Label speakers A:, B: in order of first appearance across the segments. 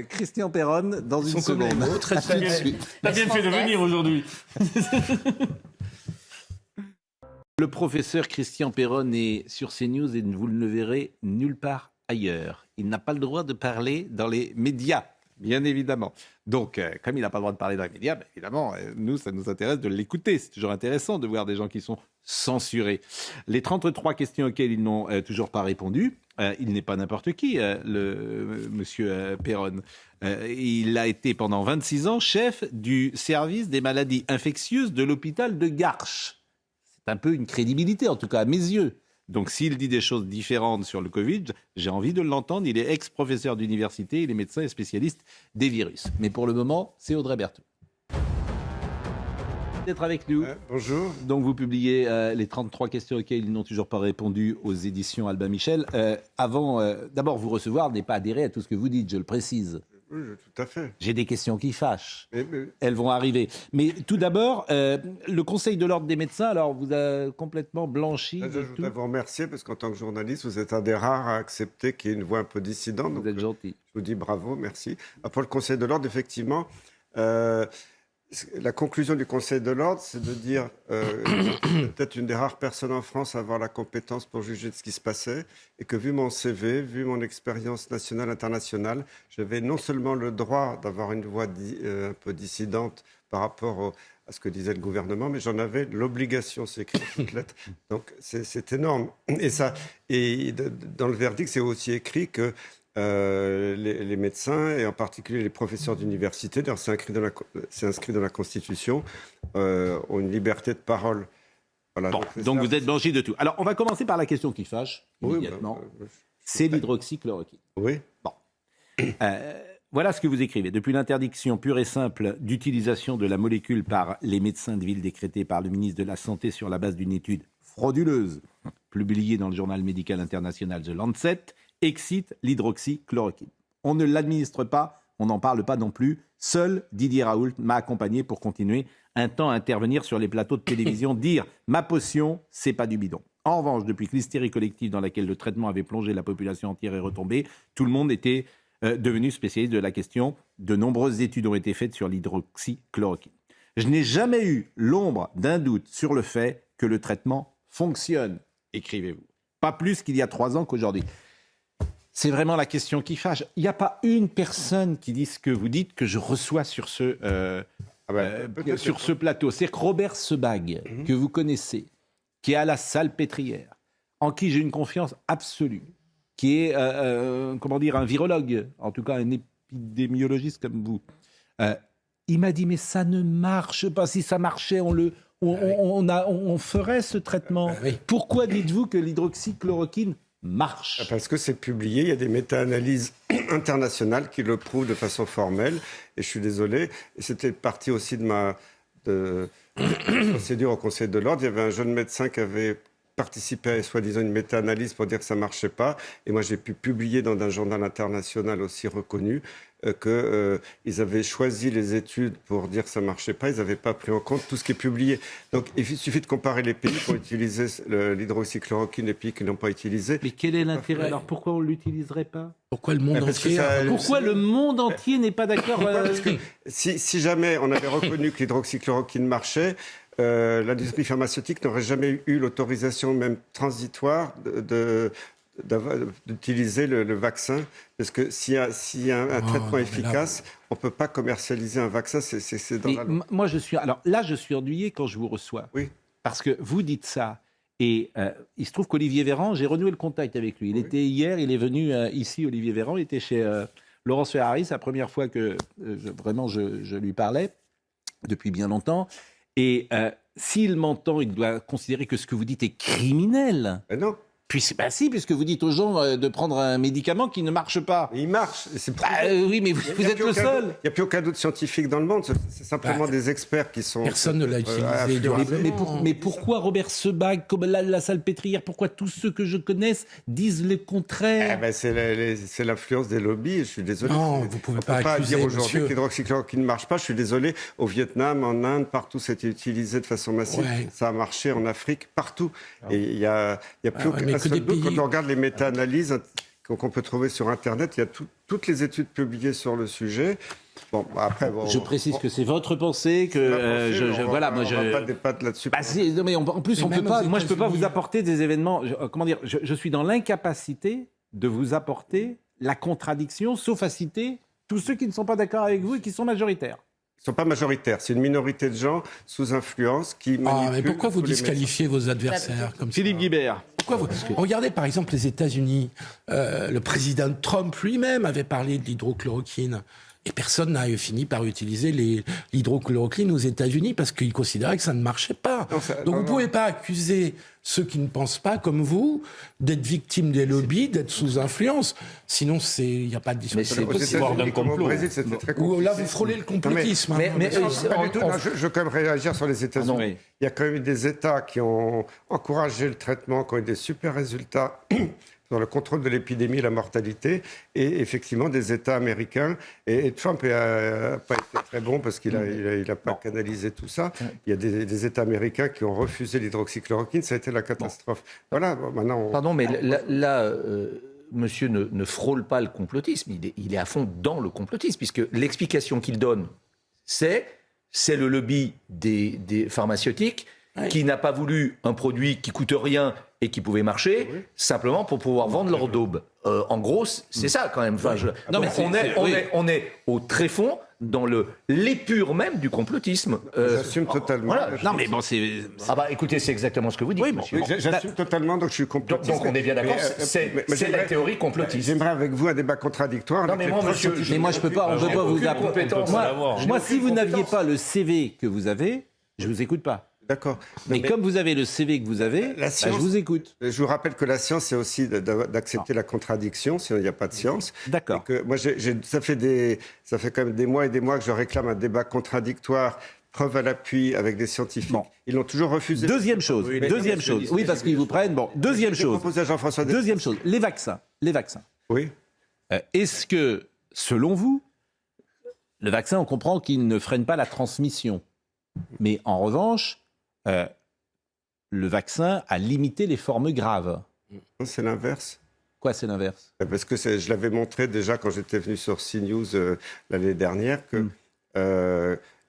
A: Christian Perron, dans une seconde.
B: Très
C: T'as bien fait de venir aujourd'hui.
A: Le professeur Christian Perron est sur CNews et vous ne le verrez nulle part ailleurs. Il n'a pas le droit de parler dans les médias, bien évidemment. Donc, comme il n'a pas le droit de parler dans les médias, évidemment, nous, ça nous intéresse de l'écouter. C'est toujours intéressant de voir des gens qui sont censurés. Les 33 questions auxquelles ils n'ont toujours pas répondu, il n'est pas n'importe qui, monsieur Perron. Il a été pendant 26 ans chef du service des maladies infectieuses de l'hôpital de Garches. C'est un peu une crédibilité, en tout cas à mes yeux. Donc s'il dit des choses différentes sur le Covid, j'ai envie de l'entendre. Il est ex-professeur d'université, il est médecin et spécialiste des virus. Mais pour le moment, c'est Audrey Berthaud. D'être avec nous.
D: Bonjour.
A: Donc vous publiez les 33 questions auxquelles ils n'ont toujours pas répondu aux éditions Albin Michel. D'abord vous recevoir n'est pas adhérer à tout ce que vous dites, je le précise.
D: Oui, tout à fait.
A: J'ai des questions qui fâchent.
D: Mais...
A: Elles vont arriver. Mais tout d'abord, le Conseil de l'Ordre des médecins, alors vous a complètement blanchi.
D: Je voudrais vous remercier parce qu'en tant que journaliste, vous êtes un des rares à accepter qu'il y ait une voix un peu dissidente.
A: Vous êtes gentil.
D: Je vous dis bravo, merci. Pour le Conseil de l'Ordre, effectivement, la conclusion du Conseil de l'Ordre, c'est de dire peut-être une des rares personnes en France à avoir la compétence pour juger de ce qui se passait et que vu mon CV, vu mon expérience nationale, internationale, j'avais non seulement le droit d'avoir une voix un peu dissidente par rapport à ce que disait le gouvernement, mais j'en avais l'obligation, c'est écrit en toutes lettres. Donc c'est énorme. Et dans le verdict, c'est aussi écrit que les médecins, et en particulier les professeurs d'université, c'est inscrit dans la Constitution, ont une liberté de parole. Voilà,
A: bon, donc vous êtes blanchi de tout. Alors, on va commencer par la question qui fâche, immédiatement. C'est l'hydroxychloroquine.
D: Oui.
A: Bon. Voilà ce que vous écrivez. Depuis l'interdiction pure et simple d'utilisation de la molécule par les médecins de ville décrétée par le ministre de la Santé sur la base d'une étude frauduleuse, publiée dans le journal médical international The Lancet, excite l'hydroxychloroquine. On ne l'administre pas, on n'en parle pas non plus. Seul Didier Raoult m'a accompagné pour continuer un temps à intervenir sur les plateaux de télévision, dire « ma potion, c'est pas du bidon ». En revanche, depuis que l'hystérie collective dans laquelle le traitement avait plongé la population entière est retombée, tout le monde était devenu spécialiste de la question. De nombreuses études ont été faites sur l'hydroxychloroquine. Je n'ai jamais eu l'ombre d'un doute sur le fait que le traitement fonctionne, écrivez-vous. Pas plus qu'il y a 3 ans qu'aujourd'hui. C'est vraiment la question qui fâche. Il n'y a pas une personne qui dit ce que vous dites que je reçois sur ce plateau. C'est que Robert Sebag, que vous connaissez, qui est à la Salpêtrière, en qui j'ai une confiance absolue, qui est un virologue, en tout cas un épidémiologiste comme vous, il m'a dit mais ça ne marche pas. Si ça marchait, on ferait ce traitement. Pourquoi dites-vous que l'hydroxychloroquine marche?
D: Parce que c'est publié, il y a des méta-analyses internationales qui le prouvent de façon formelle, et je suis désolé, et c'était partie aussi de ma procédure au Conseil de l'Ordre. Il y avait un jeune médecin qui avait participé à soi-disant une méta-analyse pour dire que ça ne marchait pas, et moi j'ai pu publier dans un journal international aussi reconnu qu'ils avaient choisi les études pour dire que ça ne marchait pas, ils n'avaient pas pris en compte tout ce qui est publié. Donc il suffit de comparer les pays qui ont utilisé l'hydroxychloroquine et les pays qui ne l'ont pas utilisé.
A: Mais quel est l'intérêt? Alors pourquoi on ne l'utiliserait pas?
B: Pourquoi le monde entier
A: Pourquoi le monde entier n'est pas d'accord?
D: Parce que si jamais on avait reconnu que l'hydroxychloroquine marchait, l'industrie pharmaceutique n'aurait jamais eu l'autorisation, même transitoire, d'utiliser le vaccin, parce que s'il y a un traitement efficace, on ne peut pas commercialiser un vaccin, c'est dans la loi.
A: Moi, je suis ennuyé quand je vous reçois,
D: oui.
A: Parce que vous dites ça, et il se trouve qu'Olivier Véran, j'ai renoué le contact avec lui. Il était hier, il est venu ici, Olivier Véran, il était chez Laurence Ferrari, c'est la première fois que je lui parlais, depuis bien longtemps, et s'il m'entend, il doit considérer que ce que vous dites est criminel.
D: Non.
A: Puisque vous dites aux gens de prendre un médicament qui ne marche pas.
D: Mais il marche.
A: Oui, mais vous êtes le seul.
D: Il n'y a plus aucun doute scientifique dans le monde. C'est simplement des experts qui sont...
B: Personne ne l'a utilisé.
A: Mais pourquoi Robert Sebag, comme la Salpêtrière, pourquoi tous ceux que je connaisse disent le contraire?
D: C'est l'influence des lobbies, je suis désolé.
B: Non, vous ne pouvez pas accuser,
D: dire aujourd'hui
B: monsieur.
D: que l'hydroxychloroquine ne marche pas. Je suis désolé. Au Vietnam, en Inde, partout, c'était utilisé de façon massive.
B: Ouais.
D: Ça a marché en Afrique, partout. Et il n'y a plus aucun...
B: Quand on
D: regarde les méta-analyses qu'on peut trouver sur Internet. Il y a toutes les études publiées sur le sujet. Bon, après,
A: je précise que c'est votre pensée, que
D: on va pas débattre là-dessus.
A: Non, mais en plus, on peut pas. Moi, je peux pas vous apporter des événements. Je suis dans l'incapacité de vous apporter la contradiction, sauf à citer tous ceux qui ne sont pas d'accord avec vous et qui sont majoritaires.
D: Ils ne sont pas majoritaires. C'est une minorité de gens sous influence qui manipulent.
B: Mais pourquoi vous disqualifiez vos adversaires comme
A: Philippe
B: ça
A: Guibert.
B: Regardez par exemple les États-Unis. Le président Trump lui-même avait parlé de l'hydrochloroquine. Et personne n'a fini par utiliser l'hydrochloroquine aux États-Unis parce qu'ils considéraient que ça ne marchait pas. Donc vous ne pouvez pas accuser ceux qui ne pensent pas comme vous d'être victimes des lobbies, d'être sous influence. Sinon, il n'y a pas de discussion.
C: Mais c'est possible d'un complot.
D: Au Brésil, c'était très compliqué.
B: Là, vous frôlez le complotisme.
D: Je veux quand même réagir sur les États-Unis. Il y a quand même eu des États qui ont encouragé le traitement, qui ont eu des super résultats dans le contrôle de l'épidémie et la mortalité, et effectivement des États américains. Et Trump n'a pas été très bon parce qu'il n'a pas canalisé tout ça. Il y a des États américains qui ont refusé l'hydroxychloroquine, ça a été la catastrophe. Voilà, maintenant...
E: Pardon, mais là monsieur ne frôle pas le complotisme, il est à fond dans le complotisme, puisque l'explication qu'il donne, c'est le lobby des pharmaceutiques qui n'a pas voulu un produit qui coûte rien et qui pouvait marcher, simplement pour pouvoir vendre leur daube. En gros, c'est ça quand même. Enfin, on est au tréfonds dans l'épure même du complotisme.
D: J'assume totalement.
E: Voilà.
A: Non, mais bon, c'est...
E: écoutez, c'est exactement ce que vous dites, monsieur.
D: J'assume totalement, donc je suis complotiste.
E: Donc on est bien d'accord, c'est la théorie complotiste.
D: J'aimerais avec vous un débat contradictoire.
E: Non, mais moi, monsieur...
A: Mais moi, je peux pas, on peut pas vous apporter. Moi, si vous n'aviez pas le CV que vous avez, je vous écoute pas.
D: D'accord.
A: Mais comme vous avez le CV que vous avez, je vous écoute.
D: Je vous rappelle que la science, c'est aussi d'accepter la contradiction, sinon il n'y a pas de science.
A: D'accord.
D: Et que moi, ça fait quand même des mois et des mois que je réclame un débat contradictoire, preuve à l'appui avec des scientifiques. Bon. Ils l'ont toujours refusé.
A: Deuxième chose. Oui, parce qu'ils vous prennent. Bon, deuxième chose. Deuxième chose. Les vaccins.
D: Oui.
A: Est-ce que, selon vous, le vaccin, on comprend qu'il ne freine pas la transmission, mais en revanche, le vaccin a limité les formes graves.
D: C'est l'inverse.
A: Quoi, c'est l'inverse ?
D: Parce que je l'avais montré déjà quand j'étais venu sur CNews l'année dernière, que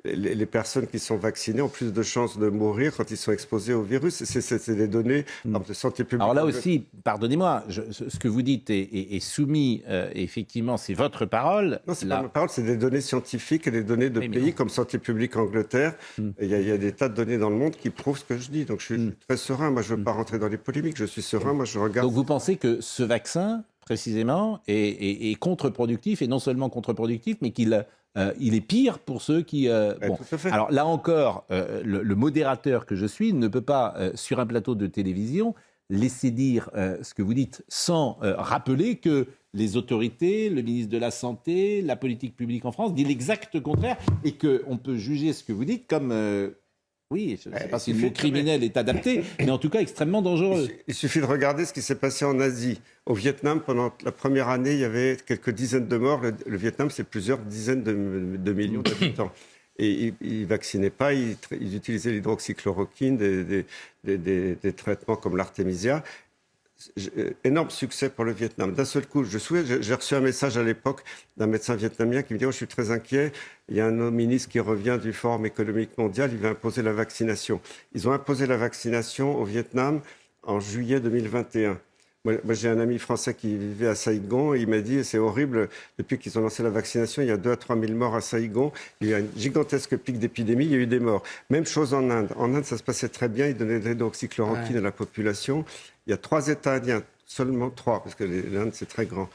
D: les personnes qui sont vaccinées ont plus de chances de mourir quand ils sont exposés au virus. C'est des données de santé publique.
A: Alors là aussi, pardonnez-moi, ce que vous dites est soumis, effectivement, c'est votre parole.
D: Non, c'est pas ma parole, c'est des données scientifiques et des données de pays comme Santé publique Angleterre. Il y a des tas de données dans le monde qui prouvent ce que je dis. Donc je suis très serein. Moi, je ne veux pas rentrer dans les polémiques. Je suis serein. Moi, je regarde.
A: Donc vous pensez que ce vaccin, précisément, est contre-productif, et non seulement contre-productif, mais qu'il est pire pour ceux qui...
D: Tout à fait.
A: Alors là encore, le modérateur que je suis ne peut pas, sur un plateau de télévision, laisser dire ce que vous dites sans rappeler que les autorités, le ministre de la Santé, la politique publique en France dit l'exact contraire, et qu'on peut juger ce que vous dites comme... oui, je ne sais pas si le mot criminel est adapté, mais en tout cas extrêmement dangereux.
D: Il suffit de regarder ce qui s'est passé en Asie. Au Vietnam, pendant la première année, il y avait quelques dizaines de morts. Le Vietnam, c'est plusieurs dizaines de millions d'habitants. Et ils ne vaccinaient pas, ils utilisaient l'hydroxychloroquine, des traitements comme l'artémisia. Énorme succès pour le Vietnam. D'un seul coup, j'ai reçu un message à l'époque d'un médecin vietnamien qui me dit je suis très inquiet, il y a un ministre qui revient du Forum économique mondial, il va imposer la vaccination. Ils ont imposé la vaccination au Vietnam en juillet 2021. Moi, j'ai un ami français qui vivait à Saïgon et il m'a dit c'est horrible, depuis qu'ils ont lancé la vaccination, il y a 2 à 3 000 morts à Saïgon, il y a une gigantesque pic d'épidémie, il y a eu des morts. Même chose en Inde. En Inde, ça se passait très bien, ils donnaient de l'hydroxychloroquine à la population. Il y a 3 États indiens, seulement 3, parce que l'Inde c'est très grand,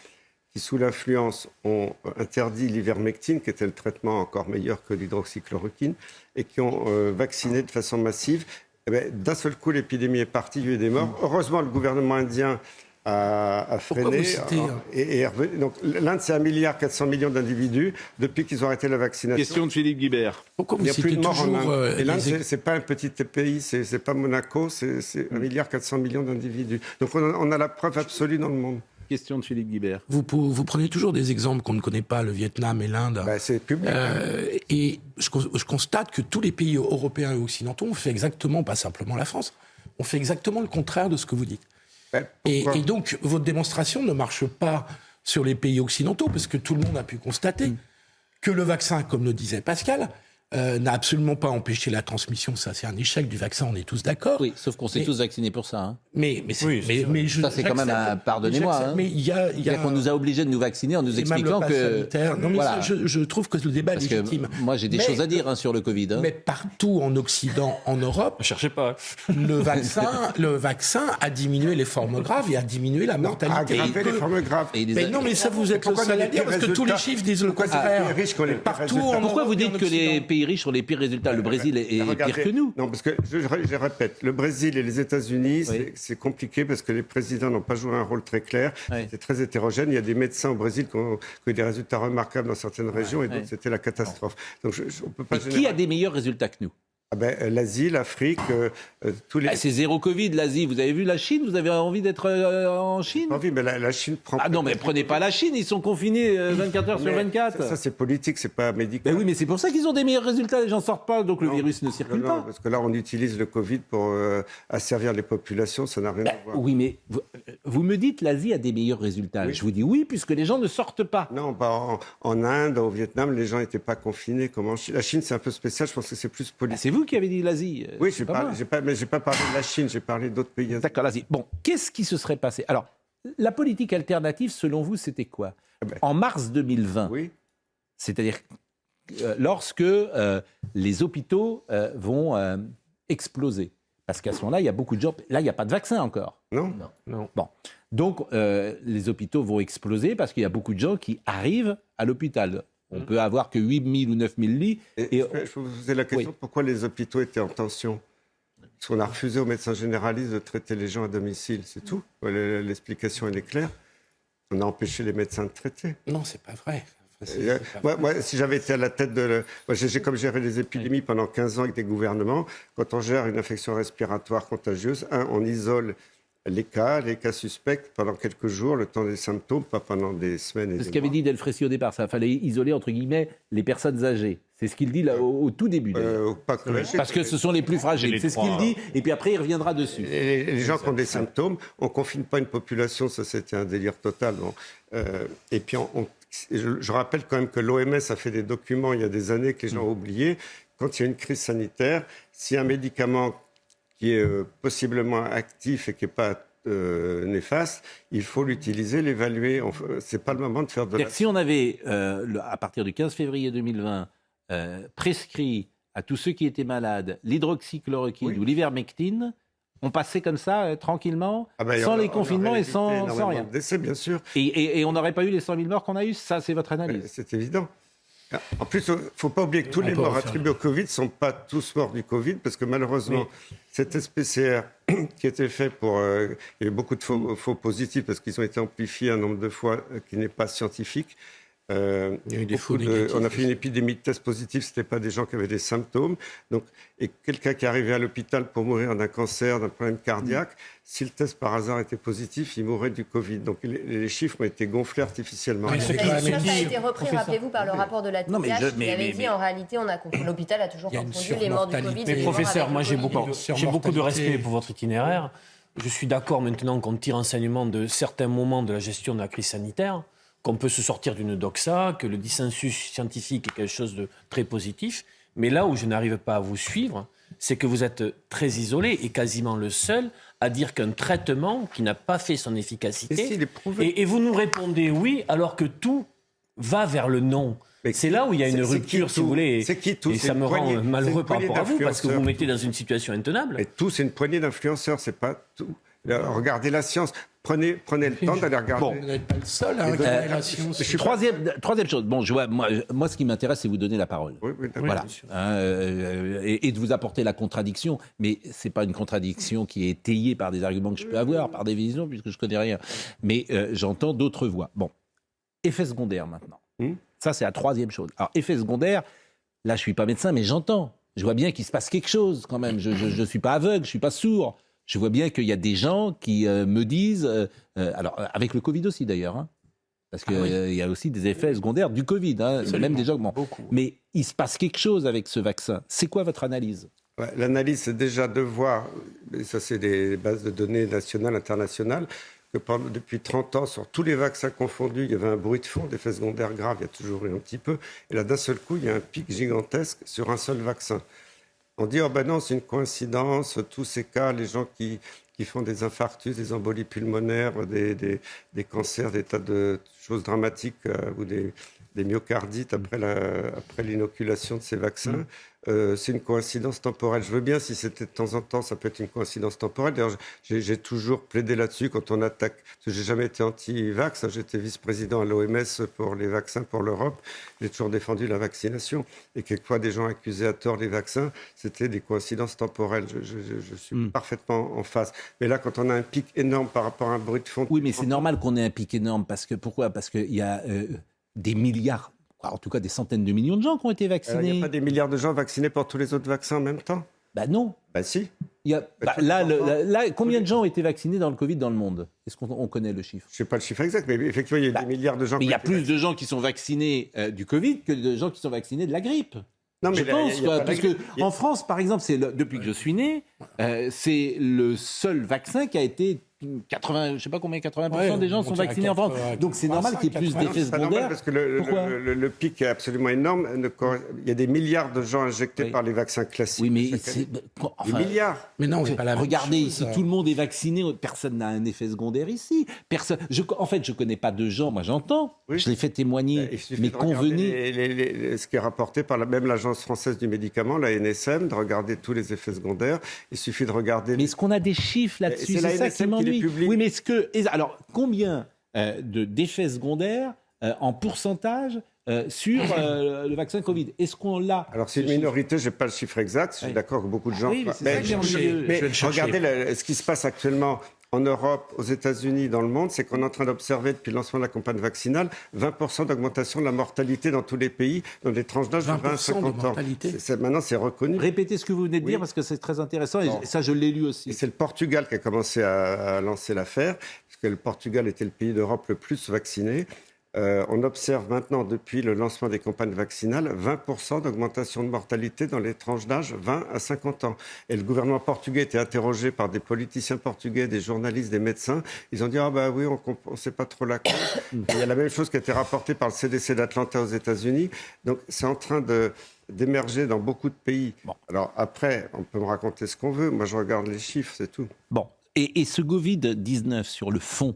D: qui sous l'influence ont interdit l'ivermectine, qui était le traitement encore meilleur que l'hydroxychloroquine, et qui ont vacciné de façon massive. D'un seul coup, l'épidémie est partie, il y a eu des morts. Heureusement, le gouvernement indien a freiné. Et donc, l'Inde, c'est 1,4 milliard d'individus depuis qu'ils ont arrêté la vaccination.
A: Question de Philippe Guibert.
B: Pourquoi vous
D: il n'y a plus de morts en Inde. Et l'Inde, ce n'est pas un petit pays, c'est pas Monaco, c'est 1,4 milliard d'individus. Donc, on a la preuve absolue dans le monde.
A: Question de Philippe Guibert.
B: Vous prenez toujours des exemples qu'on ne connaît pas, le Vietnam et l'Inde.
D: C'est public.
B: Et je constate que tous les pays européens et occidentaux ont fait exactement, pas simplement la France, ont fait exactement le contraire de ce que vous dites. Et donc, votre démonstration ne marche pas sur les pays occidentaux, parce que tout le monde a pu constater que le vaccin, comme le disait Pascal, n'a absolument pas empêché la transmission. Ça, c'est un échec du vaccin, on est tous d'accord.
F: Oui, sauf qu'on s'est tous vaccinés pour ça. Hein.
B: Mais
F: Ça, c'est quand même pardonnez-moi. Hein.
B: Mais il y a
F: C'est-à-dire qu'on nous a obligés de nous vacciner en nous expliquant que.
B: Non, mais
F: voilà.
B: ça, je trouve que le débat est légitime.
F: Moi, j'ai des choses à dire sur le Covid. Hein.
B: Mais partout en Occident, en Europe,
C: Ne cherchez pas.
B: le vaccin a diminué les formes graves et a diminué la mortalité.
D: Aggraver les formes graves.
B: Mais non, mais ça, vous êtes le seul à dire, parce que tous les chiffres disent le contraire.
D: Partout
F: Pourquoi vous dites que les pays riches ont les pires résultats? Le Brésil est pire que nous.
D: Non, parce que, je répète, le Brésil et les États-Unis, c'est compliqué parce que les présidents n'ont pas joué un rôle très clair. C'est très hétérogène. Il y a des médecins au Brésil qui ont eu des résultats remarquables dans certaines régions et d'autres, c'était la catastrophe. Donc, on peut pas
F: qui a des meilleurs résultats que nous?
D: L'Asie, l'Afrique, tous les...
F: c'est zéro Covid, l'Asie. Vous avez vu la Chine? Vous avez envie d'être en Chine?
D: Envie, mais la Chine prend...
F: Ah non, mais prenez pas la Chine, ils sont confinés 24 heures sur 24.
D: Ça, c'est politique, c'est pas médical.
F: Ben oui, mais c'est pour ça qu'ils ont des meilleurs résultats, les gens sortent pas, donc le virus ne circule pas.
D: Parce que là, on utilise le Covid pour asservir les populations, ça n'a rien à voir.
F: Oui, mais vous me dites l'Asie a des meilleurs résultats. Je vous dis oui, puisque les gens ne sortent pas.
D: Non, en Inde, au Vietnam, les gens n'étaient pas confinés. La Chine, c'est un peu spécial, je pense que c'est plus politique.
F: C'est vous qui avez dit l'Asie.
D: Oui, mais j'ai pas parlé de la Chine, j'ai parlé d'autres pays.
F: D'accord, l'Asie. Bon, qu'est-ce qui se serait passé? Alors, la politique alternative, selon vous, c'était quoi? En mars 2020, c'est-à-dire lorsque les hôpitaux vont exploser. Parce qu'à ce moment-là, il y a beaucoup de gens... Là, il n'y a pas de vaccin encore.
D: Non.
F: Bon. Donc, les hôpitaux vont exploser parce qu'il y a beaucoup de gens qui arrivent à l'hôpital. On peut avoir que 8 000 ou 9 000 lits.
D: Je vous posais la question, pourquoi les hôpitaux étaient en tension? Parce qu'on a refusé aux médecins généralistes de traiter les gens à domicile, c'est tout. L'explication, elle est claire. On a empêché les médecins de traiter.
B: Non, c'est pas vrai.
D: Moi, si j'avais été à la tête j'ai comme géré les épidémies pendant 15 ans avec des gouvernements. Quand on gère une infection respiratoire contagieuse, on isole les cas suspects pendant quelques jours, le temps des symptômes, pas pendant des semaines et des mois.
F: C'est ce qu'avait dit Delfrécy au départ, ça fallait isoler, entre guillemets, les personnes âgées. C'est ce qu'il dit là, au tout début. Parce que ce sont les plus fragiles, c'est ce qu'il dit, et puis après il reviendra dessus.
D: Les gens qui ont des symptômes, on ne confine pas une population, ça c'était un délire total. Bon. Et puis je rappelle quand même que l'OMS a fait des documents il y a des années que les gens ont oubliés. Quand il y a une crise sanitaire, si un médicament qui est possiblement actif et qui n'est pas néfaste, il faut l'utiliser, l'évaluer. Ce n'est pas le moment de faire de
F: Si on avait, à partir du 15 février 2020, prescrit à tous ceux qui étaient malades l'hydroxychloroquine ou l'ivermectine, on passait comme ça, tranquillement, sans les confinements et sans rien.
D: Décès, bien sûr.
F: Et on n'aurait pas eu les 100 000 morts qu'on a eu. Ça, c'est votre analyse.
D: C'est évident. En plus, il ne faut pas oublier que tous les morts attribués au Covid ne sont pas tous morts du Covid, parce que malheureusement, cet test PCR qui était fait pour... il y a eu beaucoup de faux positifs, parce qu'ils ont été amplifiés un nombre de fois qui n'est pas scientifique.
B: Il y a eu des faux négatifs.
D: On a fait une épidémie de tests positifs, ce n'était pas des gens qui avaient des symptômes. Et quelqu'un qui est arrivé à l'hôpital pour mourir d'un cancer, d'un problème cardiaque, si le test par hasard était positif, il mourrait du Covid. Donc les chiffres ont été gonflés artificiellement.
G: Ça a été repris, rappelez-vous, par le rapport de la TDH qui avait dit en réalité, l'hôpital a toujours confondu les morts du Covid.
C: Mais professeur, moi j'ai beaucoup de respect pour votre itinéraire. Je suis d'accord maintenant qu'on tire enseignement de certains moments de la gestion de la crise sanitaire, qu'on peut se sortir d'une doxa, que le dissensus scientifique est quelque chose de très positif. Mais là où je n'arrive pas à vous suivre, c'est que vous êtes très isolé et quasiment le seul à dire qu'un traitement qui n'a pas fait son efficacité... Et vous nous répondez oui, alors que tout va vers le non. C'est là où il y a une rupture, si vous voulez.
D: C'est qui tout?
C: Et ça me rend malheureux par rapport à vous, parce que vous mettez dans une situation intenable.
D: Et tout, c'est une poignée d'influenceurs, c'est pas tout. Regardez la science. Prenez le temps d'aller regarder.
B: Bon, vous n'êtes pas le seul à regarder la science.
F: Troisième chose. Bon, moi, ce qui m'intéresse, c'est vous donner la parole.
D: Oui,
F: voilà. Et de vous apporter la contradiction. Mais c'est pas une contradiction qui est étayée par des arguments que je peux avoir, par des visions, puisque je connais rien. Mais j'entends d'autres voix. Bon. Effet secondaire, maintenant. Ça, c'est la troisième chose. Alors, effet secondaire, là, je suis pas médecin, mais j'entends. Je vois bien qu'il se passe quelque chose, quand même. Je suis pas aveugle, je suis pas sourd. Je vois bien qu'il y a des gens qui me disent, alors avec le Covid aussi d'ailleurs, hein, parce qu'il y a aussi des effets secondaires du Covid, hein, même des gens. Mais il se passe quelque chose avec ce vaccin. C'est quoi votre analyse?
D: Ouais, l'analyse, c'est déjà de voir, et ça c'est des bases de données nationales, internationales, que depuis 30 ans, sur tous les vaccins confondus, il y avait un bruit de fond, d'effets secondaires graves, il y a toujours eu un petit peu. Et là, d'un seul coup, il y a un pic gigantesque sur un seul vaccin. On dit, oh ben non, c'est une coïncidence, tous ces cas, les gens qui font des infarctus, des embolies pulmonaires, des cancers, des tas de choses dramatiques ou des myocardites après l'inoculation de ces vaccins. C'est une coïncidence temporelle. Je veux bien, si c'était de temps en temps, ça peut être une coïncidence temporelle. D'ailleurs, j'ai toujours plaidé là-dessus quand on attaque. Parce que j'ai jamais été anti-vax. J'étais vice-président à l'OMS pour les vaccins pour l'Europe. J'ai toujours défendu la vaccination. Et quelquefois, des gens accusaient à tort les vaccins, c'était des coïncidences temporelles. Je suis parfaitement en face. Mais là, quand on a un pic énorme par rapport à un bruit de fond...
F: Oui, mais c'est normal qu'on ait un pic énorme. Pourquoi ? Parce qu'il y a des milliards... En tout cas, des centaines de millions de gens qui ont été vaccinés.
D: Il n'y a pas des milliards de gens vaccinés pour tous les autres vaccins en même temps ?
F: Ben non.
D: Ben si.
F: Là, combien de gens ont été vaccinés dans le Covid dans le monde ? Est-ce qu'on connaît le chiffre ?
D: Je ne sais pas le chiffre exact, mais effectivement, il y a des milliards de gens...
F: Mais il y a plus de gens qui sont vaccinés du Covid que de gens qui sont vaccinés de la grippe.
D: Non, mais
F: je pense, parce qu'en France, par exemple, depuis que je suis né, c'est le seul vaccin qui a été 80, je sais pas combien, 80% des gens sont vaccinés en France. Donc c'est normal qu'il y ait plus d'effets secondaires.
D: Parce que le pic est absolument énorme. Il y a des milliards de gens injectés par les vaccins classiques.
F: Oui, mais
D: des milliards.
B: Mais non, c'est pas la
F: regardez ici, tout le monde est vacciné. Personne n'a un effet secondaire ici. Personne. En fait, je connais pas de gens. Moi, j'entends. Oui. Je les fais témoigner. Mais convenez.
D: Ce qui est rapporté par même l'Agence française du médicament, la NSM, de regarder tous les effets secondaires. Il suffit de regarder.
F: Mais est-ce qu'on a des chiffres là-dessus ? C'est ça qui m'ennuie. Oui, mais alors, combien d'effets secondaires en pourcentage sur le vaccin Covid ? Est-ce qu'on l'a ?
D: Alors, c'est une minorité, je n'ai pas le chiffre exact. Je suis d'accord que beaucoup de gens...
F: Oui,
D: mais regardez ce qui se passe actuellement en Europe, aux États-Unis, dans le monde, c'est qu'on est en train d'observer, depuis le lancement de la campagne vaccinale, 20% d'augmentation de la mortalité dans tous les pays, dans des tranches d'âge de 20 à 50 ans. Maintenant, c'est reconnu.
F: Répétez ce que vous venez de dire, parce que c'est très intéressant, et ça, je l'ai lu aussi.
D: Et c'est le Portugal qui a commencé à lancer l'affaire, puisque le Portugal était le pays d'Europe le plus vacciné. On observe maintenant, depuis le lancement des campagnes vaccinales, 20% d'augmentation de mortalité dans les tranches d'âge 20 à 50 ans. Et le gouvernement portugais était interrogé par des politiciens portugais, des journalistes, des médecins. Ils ont dit « Ah bah oui, on ne sait pas trop la cause ». Il y a la même chose qui a été rapportée par le CDC d'Atlanta aux États-Unis. Donc c'est en train d'émerger dans beaucoup de pays. Bon. Alors après, on peut me raconter ce qu'on veut. Moi, je regarde les chiffres, c'est tout.
F: Bon. Et ce Covid-19, sur le fond,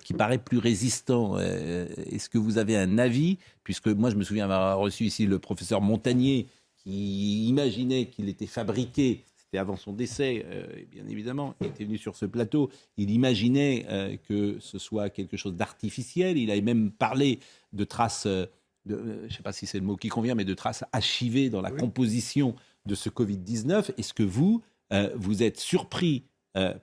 F: qui paraît plus résistant. Est-ce que vous avez un avis ? Puisque moi, je me souviens avoir reçu ici le professeur Montagnier qui imaginait qu'il était fabriqué, c'était avant son décès, bien évidemment, il était venu sur ce plateau, il imaginait que ce soit quelque chose d'artificiel. Il avait même parlé de traces, je ne sais pas si c'est le mot qui convient, mais de traces archivées dans la composition de ce Covid-19. Est-ce que vous êtes surpris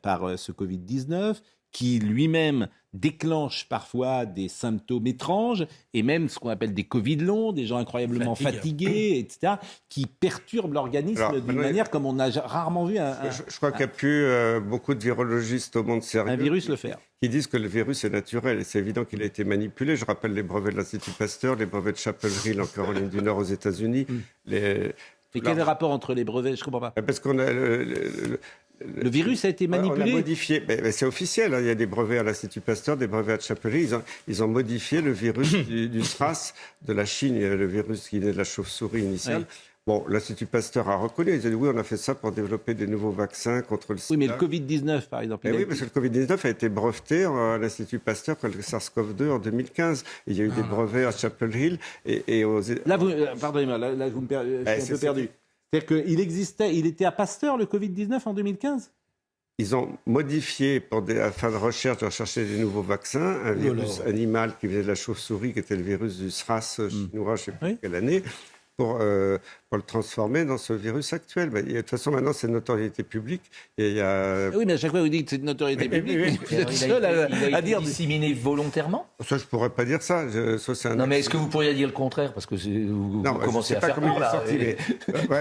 F: par ce Covid-19 qui lui-même déclenche parfois des symptômes étranges et même ce qu'on appelle des Covid longs, des gens incroyablement fatigués, etc., qui perturbent l'organisme d'une manière comme on a rarement vu.
D: Je crois qu'il n'y a plus beaucoup de virologistes au monde sérieux.
F: Un virus le fait.
D: Qui disent que le virus est naturel. Et c'est évident qu'il a été manipulé. Je rappelle les brevets de l'Institut Pasteur, les brevets de Chapel Hill en Caroline du Nord aux États-Unis.
F: Et quel est le rapport entre les brevets ? Je ne comprends pas.
D: Parce qu'on a
F: le virus a été manipulé.
D: On a modifié, mais c'est officiel, hein. Il y a des brevets à l'Institut Pasteur, des brevets à Chapel Hill. Ils ont modifié le virus du SRAS de la Chine, le virus qui est de la chauve-souris initiale. Oui. Bon, l'Institut Pasteur a reconnu, ils ont dit oui, on a fait ça pour développer des nouveaux vaccins contre le sida.
F: Oui, mais le Covid-19, par exemple.
D: Oui, parce que le Covid-19 a été breveté à l'Institut Pasteur comme le SARS-CoV-2 en 2015. Il y a eu des brevets à Chapel Hill et aux...
F: Là, pardonnez-moi, là vous me je suis un peu perdu. C'est-à-dire qu'il était à Pasteur, le Covid-19, en 2015 ?
D: Ils ont modifié, à fin de recherche, de rechercher des nouveaux vaccins, un virus animal qui venait de la chauve-souris, qui était le virus du SRAS chinois, je ne sais plus quelle année, pour le transformer dans ce virus actuel. De toute façon, maintenant, c'est une notoriété publique. Oui,
F: mais à chaque fois, vous dites que c'est une notoriété publique. Vous êtes seul à dire...
E: disséminé volontairement ?
D: Ça, je ne pourrais pas dire ça.
E: Non, mais est-ce que vous pourriez dire le contraire ? Parce que vous commencez à faire peur, là.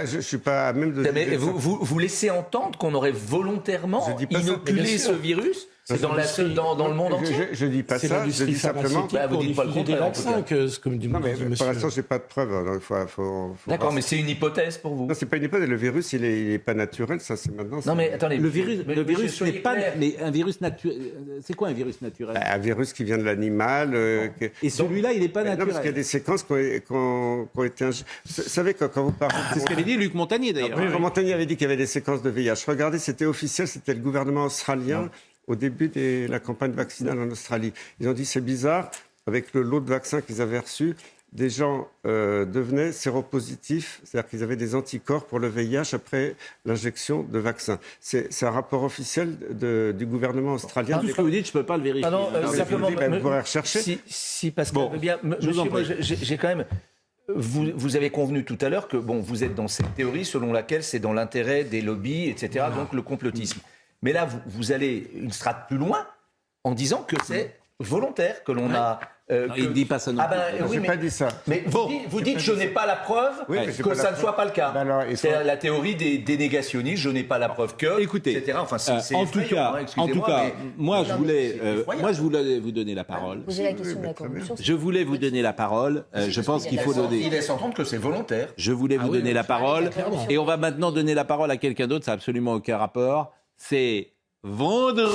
D: Je ne suis pas à même de...
E: Mais vous laissez entendre qu'on aurait volontairement inoculé ce virus ? C'est dans le monde entier.
D: Je dis pas ça, je dis simplement...
E: vous dites pas le contraire.
B: Des vaccins, comme dit
D: non, mais
B: monsieur.
D: pour l'instant, j'ai pas de preuves.
E: D'accord, mais c'est une hypothèse pour vous.
D: Non, c'est pas une hypothèse. Le virus, il est pas naturel. Ça, c'est maintenant.
E: Non, mais attendez.
F: Le virus n'est pas... Mais un virus naturel... C'est quoi un virus naturel?
D: Un virus qui vient de l'animal.
F: Et celui-là, il n'est pas naturel.
D: Non, parce qu'il y a des séquences qui ont été... Vous savez, quand vous parlez...
F: C'est ce qu'avait dit Luc Montagnier, d'ailleurs.
D: Oui, Montagnier avait dit qu'il y avait des séquences de VIH. Regardez, c'était officiel, c'était le gouvernement australien au début de la campagne vaccinale en Australie. Ils ont dit, c'est bizarre, avec le lot de vaccins qu'ils avaient reçus, des gens devenaient séropositifs, c'est-à-dire qu'ils avaient des anticorps pour le VIH après l'injection de vaccins. C'est un rapport officiel du gouvernement australien.
F: Tout ce que vous dites, je ne peux pas le vérifier.
E: Simplement,
D: vous pourrez rechercher.
E: Si Pascal veut bien... Monsieur, moi, j'ai quand même... Vous avez convenu tout à l'heure que vous êtes dans cette théorie selon laquelle c'est dans l'intérêt des lobbies, etc., donc le complotisme. Mais là, vous allez une strate plus loin en disant que c'est volontaire, que l'on a...
F: il ne dit pas ça non plus.
D: Je n'ai pas dit ça.
E: Mais vous dites je n'ai pas la preuve que ça ne soit pas le cas. C'est la théorie des négationnistes, je n'ai pas la preuve que,
F: écoutez,
E: etc. Enfin, c'est
F: en tout cas, moi je voulais vous donner la parole. Je voulais vous donner la parole. Je pense qu'il faut donner...
E: Il laisse entendre que c'est volontaire.
F: Je voulais vous donner la parole. Et on va maintenant donner la parole à quelqu'un d'autre, ça n'a absolument aucun rapport. C'est vendredi.